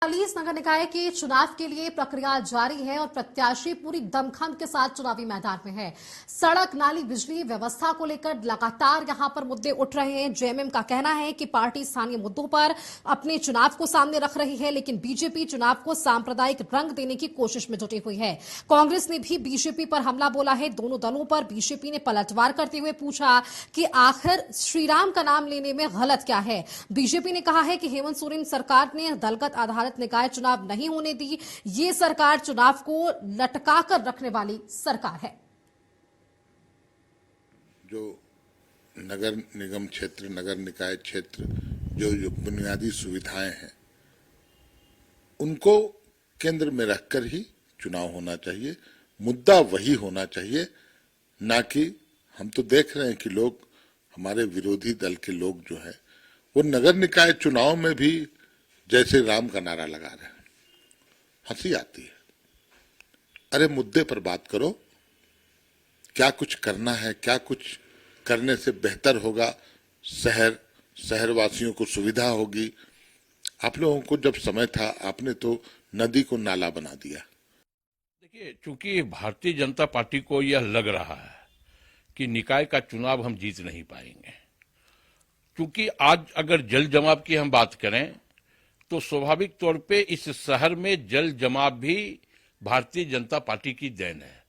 40 नगर निकाय के चुनाव के लिए प्रक्रिया जारी है और प्रत्याशी पूरी दमखम के साथ चुनावी मैदान में है। सड़क, नाली, बिजली व्यवस्था को लेकर लगातार यहां पर मुद्दे उठ रहे हैं। जेएमएम का कहना है कि पार्टी स्थानीय मुद्दों पर अपने चुनाव को सामने रख रही है, लेकिन बीजेपी चुनाव को सांप्रदायिक रंग देने की कोशिश में जुटी हुई है। कांग्रेस ने भी बीजेपी पर हमला बोला है। दोनों दलों पर बीजेपी ने पलटवार करते हुए पूछा कि आखिर श्रीराम का नाम लेने में गलत क्या है। बीजेपी ने कहा है कि हेमंत सोरेन सरकार ने दलगत आधारित निकाय चुनाव नहीं होने दी। ये सरकार चुनाव को लटकाकर रखने वाली सरकार है। जो नगर निगम क्षेत्र, नगर निकाय क्षेत्र, जो बुनियादी सुविधाएं हैं, उनको केंद्र में रखकर ही चुनाव होना चाहिए। मुद्दा वही होना चाहिए, ना कि हम तो देख रहे हैं कि लोग, हमारे विरोधी दल के लोग जो है, वो नगर निकाय चुनाव में भी जैसे राम का नारा लगा रहे हैं। हंसी आती है। अरे मुद्दे पर बात करो, क्या कुछ करना है, क्या कुछ करने से बेहतर होगा, शहरवासियों को सुविधा होगी। आप लोगों को जब समय था, आपने तो नदी को नाला बना दिया। देखिए, चूंकि भारतीय जनता पार्टी को यह लग रहा है कि निकाय का चुनाव हम जीत नहीं पाएंगे, क्योंकि आज अगर जल जमाव की हम बात करें तो स्वाभाविक तौर पे इस शहर में जल जमाव भी भारतीय जनता पार्टी की देन है।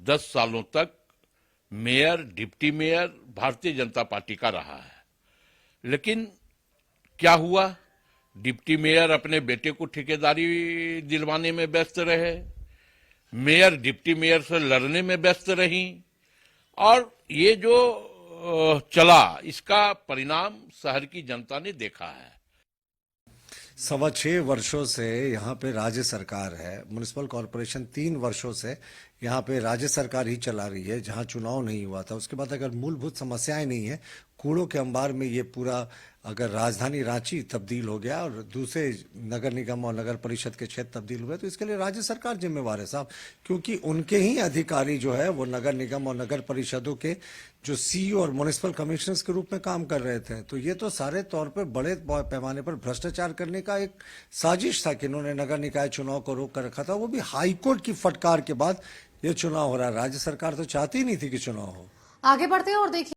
10 सालों तक mayor, deputy mayor Bharatiya Janata party का रहा है, लेकिन क्या हुआ? डिप्टी मेयर अपने बेटे को ठेकेदारी दिलवाने में व्यस्त रहे, मेयर डिप्टी मेयर से लड़ने में व्यस्त रही, और ये जो चला, इसका परिणाम शहर की जनता ने देखा है। 6.25 वर्षों से यहाँ पे राज्य सरकार है। म्युनिसिपल कॉरपोरेशन 3 वर्षों से यहाँ पे राज्य सरकार ही चला रही है, जहाँ चुनाव नहीं हुआ था। उसके बाद अगर मूलभूत समस्याएं नहीं है, कूड़ों के अंबार में ये पूरा अगर राजधानी रांची तब्दील हो गया और दूसरे नगर निगम और नगर परिषद के क्षेत्र तब्दील हुए, तो इसके लिए राज्य सरकार जिम्मेवार है साहब, क्योंकि उनके ही अधिकारी जो है वो नगर निगम और नगर परिषदों के जो सीईओ और म्युनिसिपल कमिश्नर्स के रूप में काम कर रहे थे। तो ये तो सारे तौर पर बड़े पैमाने पर भ्रष्टाचार करने का एक साजिश था कि इन्होंने नगर निकाय चुनाव को रोक कर रखा था, वो भी हाईकोर्ट की फटकार के बाद ये चुनाव हो रहा है। राज्य सरकार तो चाहती ही नहीं थी कि चुनाव हो। आगे बढ़ते हैं और देखिए